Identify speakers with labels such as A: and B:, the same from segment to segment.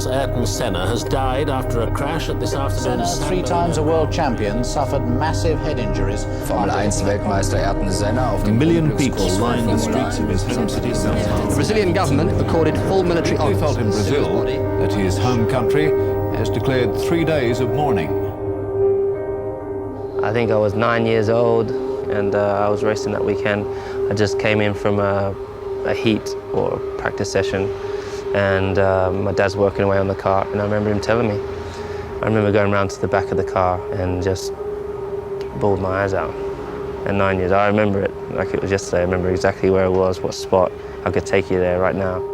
A: Italia's Ayrton Senna has died after a crash at this afternoon's
B: Senna, 3 times a world champion, suffered massive head injuries.
C: Formel 1-Weltmeister Ayrton Senna auf
D: A
C: dem
D: million people
C: Unglückskurs
D: lined the
C: Formula
D: streets of his home city, Sao Paulo.
E: The Brazilian government accorded full military
D: We
E: honours.
D: felt in Brazil that his home country has declared 3 days of mourning.
F: I think I was 9 years old, and I was racing that weekend. I just came in from a heat or a practice session, and my dad's working away on the car, and I remember him telling me. I remember going around to the back of the car and just bawled my eyes out. At 9 years, I remember it like it was yesterday. I remember exactly where it was, what spot. I could take you there right now.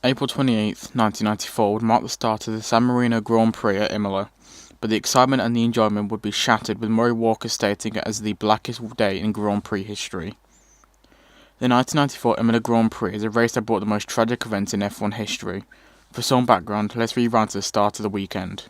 G: April 28th, 1994 would mark the start of the San Marino Grand Prix at Imola, but the excitement and the enjoyment would be shattered with Murray Walker stating it as the blackest day in Grand Prix history. The 1994 Imola Grand Prix is a race that brought the most tragic events in F1 history. For some background, let's rewind to the start of the weekend.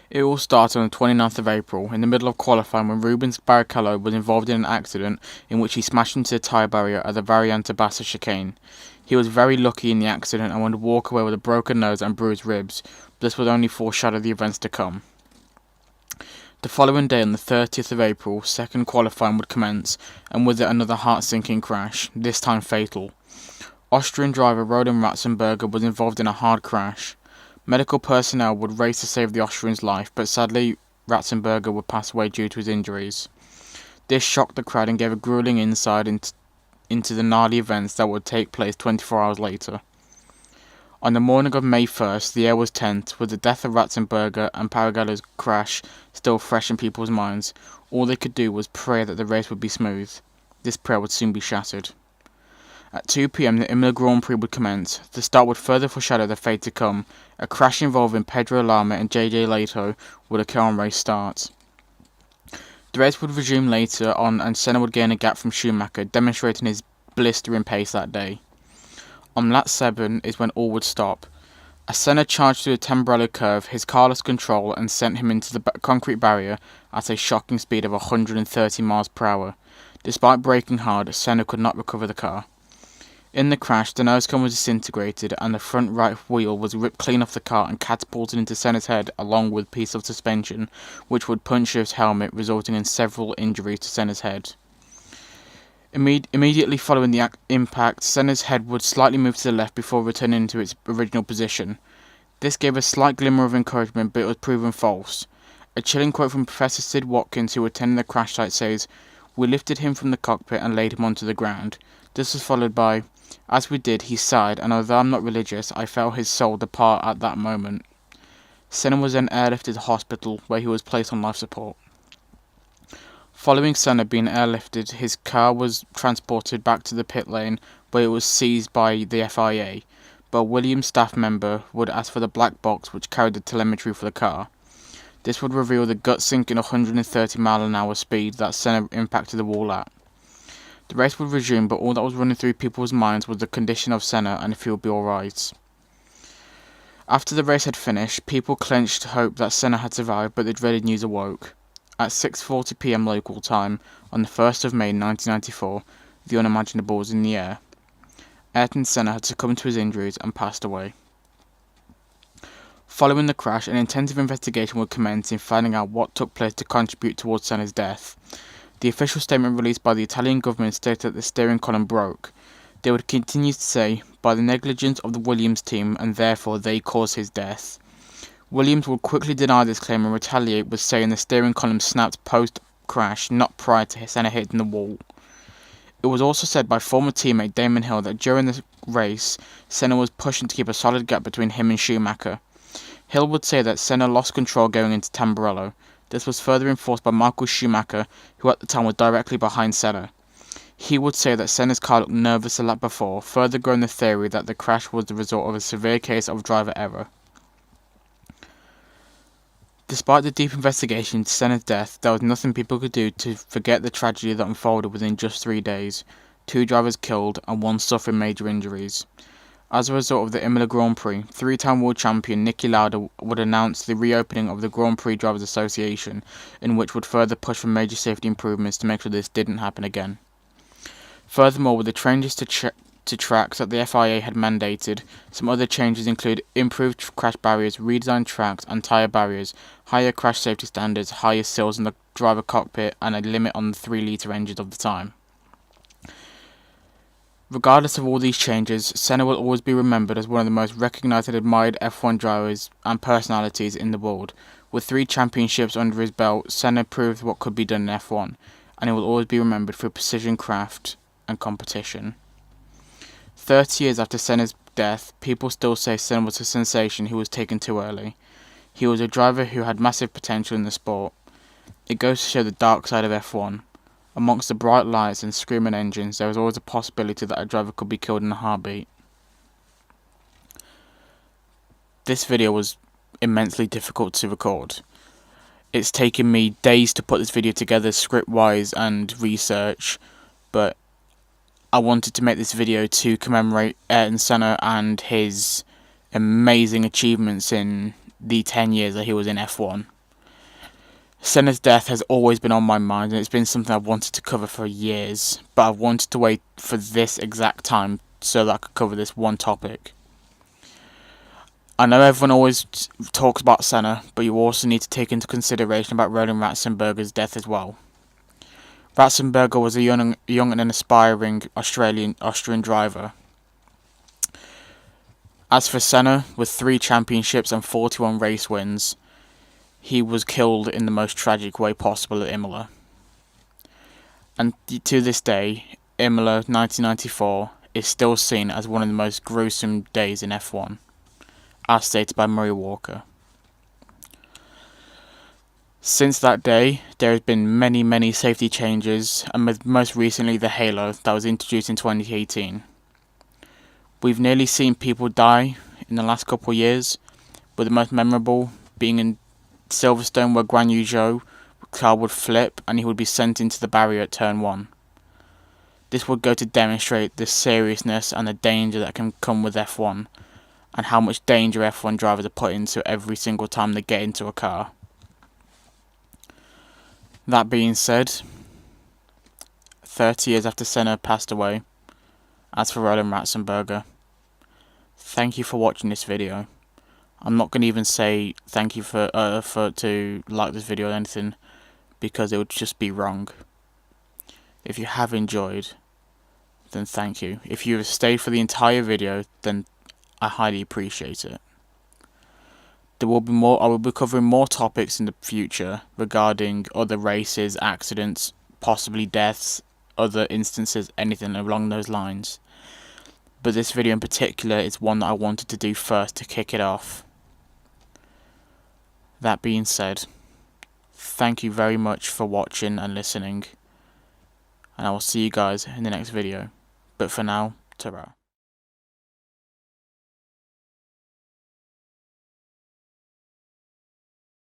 G: It all started on the 29th of April, in the middle of qualifying, when Rubens Barrichello was involved in an accident in which he smashed into the tyre barrier at the Variante Bassa chicane. He was very lucky in the accident and would walk away with a broken nose and bruised ribs, but this would only foreshadow the events to come. The following day, on the 30th of April, second qualifying would commence, and with it another heart-sinking crash, this time fatal. Austrian driver Roland Ratzenberger was involved in a hard crash. Medical personnel would race to save the Austrian's life, but sadly Ratzenberger would pass away due to his injuries. This shocked the crowd and gave a grueling insight into the gnarly events that would take place 24 hours later. On the morning of May 1st, the air was tense, with the death of Ratzenberger and Barrichello's crash still fresh in people's minds. All they could do was pray that the race would be smooth. This prayer would soon be shattered. At 2 p.m, the Imola Grand Prix would commence. The start would further foreshadow the fate to come. A crash involving Pedro Lama and JJ Leto would occur on race start. The race would resume later on, and Senna would gain a gap from Schumacher, demonstrating his blistering pace that day. On lap 7 is when all would stop. As Senna charged through the Tamburello curve, his car lost control and sent him into the concrete barrier at a shocking speed of 130 miles per hour. Despite braking hard, Senna could not recover the car. In the crash, the nose cone was disintegrated and the front right wheel was ripped clean off the car and catapulted into Senna's head along with a piece of suspension, which would puncture his helmet, resulting in several injuries to Senna's head. Immediately following the impact, Senna's head would slightly move to the left before returning to its original position. This gave a slight glimmer of encouragement, but it was proven false. A chilling quote from Professor Sid Watkins, who attended the crash site, says, "We lifted him from the cockpit and laid him onto the ground." This was followed by, "As we did, he sighed, and although I'm not religious, I felt his soul depart at that moment." Senna was then airlifted to hospital, where he was placed on life support. Following Senna being airlifted, his car was transported back to the pit lane, where it was seized by the FIA, but a Williams staff member would ask for the black box which carried the telemetry for the car. This would reveal the gut-sinking 130-mile-an-hour speed that Senna impacted the wall at. The race would resume, but all that was running through people's minds was the condition of Senna and if he would be alright. After the race had finished, people clenched hope that Senna had survived, but the dreaded news awoke. At 6:40 p.m. local time, on the 1st of May 1994, the unimaginable was in the air. Ayrton Senna had succumbed to his injuries and passed away. Following the crash, an intensive investigation would commence in finding out what took place to contribute towards Senna's death. The official statement released by the Italian government stated that the steering column broke. They would continue to say, by the negligence of the Williams team, and therefore they caused his death. Williams would quickly deny this claim and retaliate with saying the steering column snapped post-crash, not prior to Senna hitting the wall. It was also said by former teammate Damon Hill that during the race, Senna was pushing to keep a solid gap between him and Schumacher. Hill would say that Senna lost control going into Tamburello. This was further enforced by Michael Schumacher, who at the time was directly behind Senna. He would say that Senna's car looked nervous a lap before, further growing the theory that the crash was the result of a severe case of driver error. Despite the deep investigation into Senna's death, there was nothing people could do to forget the tragedy that unfolded within just 3 days. 2 drivers killed and 1 suffering major injuries. As a result of the Imola Grand Prix, three-time world champion Niki Lauda would announce the reopening of the Grand Prix Drivers Association, in which would further push for major safety improvements to make sure this didn't happen again. Furthermore, with the changes to tracks that the FIA had mandated, some other changes include improved crash barriers, redesigned tracks and tyre barriers, higher crash safety standards, higher sills in the driver cockpit, and a limit on the 3-litre engines of the time. Regardless of all these changes, Senna will always be remembered as one of the most recognised and admired F1 drivers and personalities in the world. With 3 championships under his belt, Senna proved what could be done in F1, and he will always be remembered for precision craft and competition. 30 years after Senna's death, people still say Senna was a sensation who was taken too early. He was a driver who had massive potential in the sport. It goes to show the dark side of F1. Amongst the bright lights and screaming engines, there is always a possibility that a driver could be killed in a heartbeat. This video was immensely difficult to record. It's taken me days to put this video together script-wise and research, but I wanted to make this video to commemorate Ayrton Senna and his amazing achievements in the 10 years that he was in F1. Senna's death has always been on my mind, and it's been something I've wanted to cover for years, but I've wanted to wait for this exact time so that I could cover this one topic. I know everyone always talks about Senna, but you also need to take into consideration about Roland Ratzenberger's death as well. Ratzenberger was a young and an aspiring Austrian driver. As for Senna, with 3 championships and 41 race wins, he was killed in the most tragic way possible at Imola. And to this day, Imola 1994 is still seen as one of the most gruesome days in F1, as stated by Murray Walker. Since that day, there has been many safety changes, and with most recently the halo that was introduced in 2018. We've nearly seen people die in the last couple of years, with the most memorable being in Silverstone, where Guan Yu Zhou's car would flip and he would be sent into the barrier at turn 1. This would go to demonstrate the seriousness and the danger that can come with F1, and how much danger F1 drivers are put into every single time they get into a car. That being said, 30 years after Senna passed away, as for Roland Ratzenberger, thank you for watching this video. I'm not going to even say thank you for to like this video or anything, because it would just be wrong. If you have enjoyed, then thank you. If you have stayed for the entire video, then I highly appreciate it. There will be more. I will be covering more topics in the future regarding other races, accidents, possibly deaths, other instances, anything along those lines. But this video in particular is one that I wanted to do first to kick it off. That being said, thank you very much for watching and listening, and I will see you guys in the next video. But for now, ta-ra.